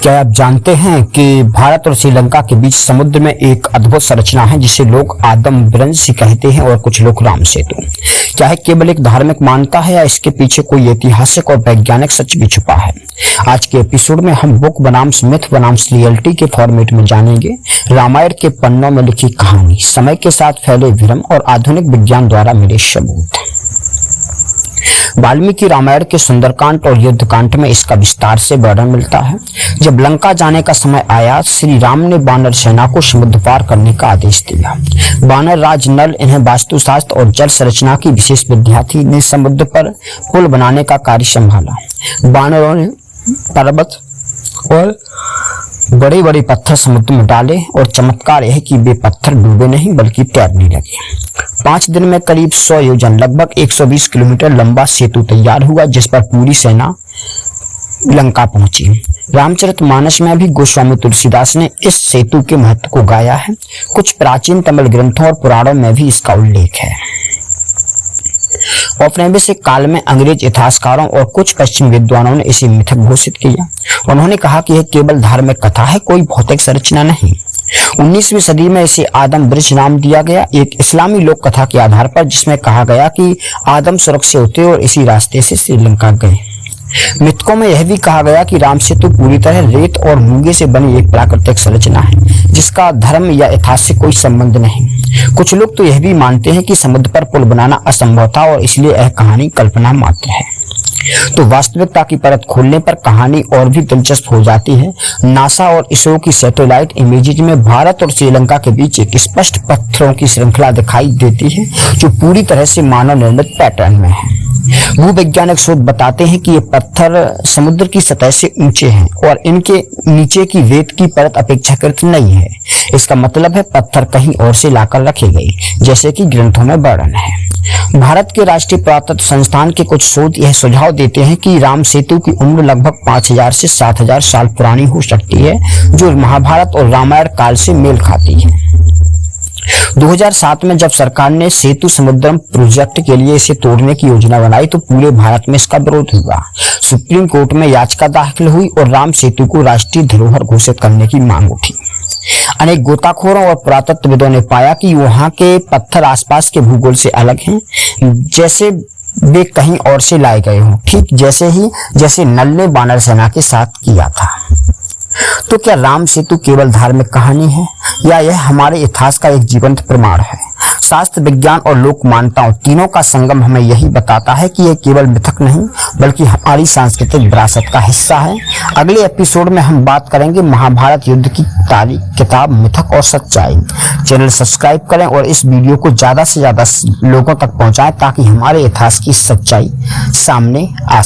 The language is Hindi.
क्या आप जानते हैं कि भारत और श्रीलंका के बीच समुद्र में एक अद्भुत संरचना है जिसे लोग आदम ब्रज कहते हैं और कुछ लोग राम सेतु। क्या है केवल एक धार्मिक मान्यता है या इसके पीछे कोई ऐतिहासिक और वैज्ञानिक सच भी छुपा है? आज के एपिसोड में हम बुक बनाम मिथ बनाम रियलिटी के फॉर्मेट में जानेंगे रामायण के पन्नों में लिखी कहानी, समय के साथ फैले भ्रम और आधुनिक विज्ञान द्वारा मिले सबूत। वाल्मीकि रामायण के सुंदरकांड और युद्धकांड में इसका विस्तार से वर्णन मिलता है। जब लंका जाने का समय आया, श्री राम ने वानर सेना को समुद्र पार करने का आदेश दिया। वानर राज नल इन्हें वास्तुशास्त्र और जल संरचना की विशेष विद्या थी, ने समुद्र पर पुल बनाने का कार्य संभाला। वानरों ने पर्वत और बड़े बड़े पत्थर समुद्र में डाले और चमत्कार यह कि वे पत्थर डूबे नहीं बल्कि तैरने लगे। 5 दिन में करीब 100 योजन लगभग 120 किलोमीटर लंबा सेतु तैयार हुआ जिस पर पूरी सेना लंका पहुंची। रामचरितमानस में भी गोस्वामी तुलसीदास ने इस सेतु के महत्व को गाया है। कुछ प्राचीन तमिल ग्रंथों और पुराणों में भी इसका उल्लेख है। औपनिवेशिक काल में अंग्रेज इतिहासकारों और कुछ पश्चिमी विद्वानों ने इसे मिथक घोषित किया। उन्होंने कहा कि यह केवल धार्मिक कथा है, कोई भौतिक संरचना नहीं। 19वीं सदी में इसे आदम ब्रिज नाम दिया गया, एक इस्लामी लोक कथा के आधार पर, जिसमें कहा गया कि आदम स्वर्ग से उतरे और इसी रास्ते से श्रीलंका गए। मिथकों में यह भी कहा गया कि राम सेतु पूरी तरह रेत और मूंगे से बनी एक प्राकृतिक संरचना है जिसका धर्म या इतिहास से कोई संबंध नहीं। कुछ लोग तो यह भी मानते हैं कि समुद्र पर पुल बनाना असंभव था और इसलिए यह कहानी कल्पना मात्र है। तो वास्तविकता की परत खोलने पर कहानी और भी दिलचस्प हो जाती है। नासा और इसरो की सैटेलाइट इमेजेज में भारत और श्रीलंका के बीच एक स्पष्ट पत्थरों की श्रृंखला दिखाई देती है जो पूरी तरह से मानव निर्मित पैटर्न में है। भूवैज्ञानिक शोध बताते हैं कि ये पत्थर समुद्र की सतह से ऊंचे हैं और इनके नीचे की रेत की परत अपेक्षाकृत नहीं है। इसका मतलब है पत्थर कहीं और से लाकर रखे गए, जैसे कि ग्रंथों में वर्णन है। भारत के राष्ट्रीय पुरातत्व संस्थान के कुछ शोध यह सुझाव देते हैं कि राम सेतु की उम्र लगभग 5000 से 7000 साल पुरानी हो सकती है, जो महाभारत और रामायण काल से मेल खाती है। 2007 में जब सरकार ने सेतु समुद्रम प्रोजेक्ट के लिए इसे तोड़ने की योजना बनाई तो पूरे भारत में इसका विरोध हुआ। सुप्रीम कोर्ट में याचिका दाखिल हुई और राम सेतु को राष्ट्रीय धरोहर घोषित करने की मांग उठी। अनेक गोताखोरों और पुरातत्वविदों ने पाया कि वहां के पत्थर आसपास के भूगोल से अलग हैं, जैसे वे कहीं और से लाए गए हों, ठीक जैसे नल ने वानर सेना के साथ किया था। तो क्या राम सेतु केवल धार्मिक कहानी है या यह हमारे इतिहास का एक जीवंत प्रमाण है? शास्त्र, विज्ञान और लोक मान्यताओं तीनों का संगम हमें यही बताता है कि यह केवल मिथक नहीं बल्कि हमारी सांस्कृतिक विरासत का हिस्सा है। अगले एपिसोड में हम बात करेंगे महाभारत युद्ध की तारीख, किताब, मिथक और सच्चाई। चैनल सब्सक्राइब करें और इस वीडियो को ज्यादा से ज्यादा लोगों तक पहुंचाएं ताकि हमारे इतिहास की सच्चाई सामने आ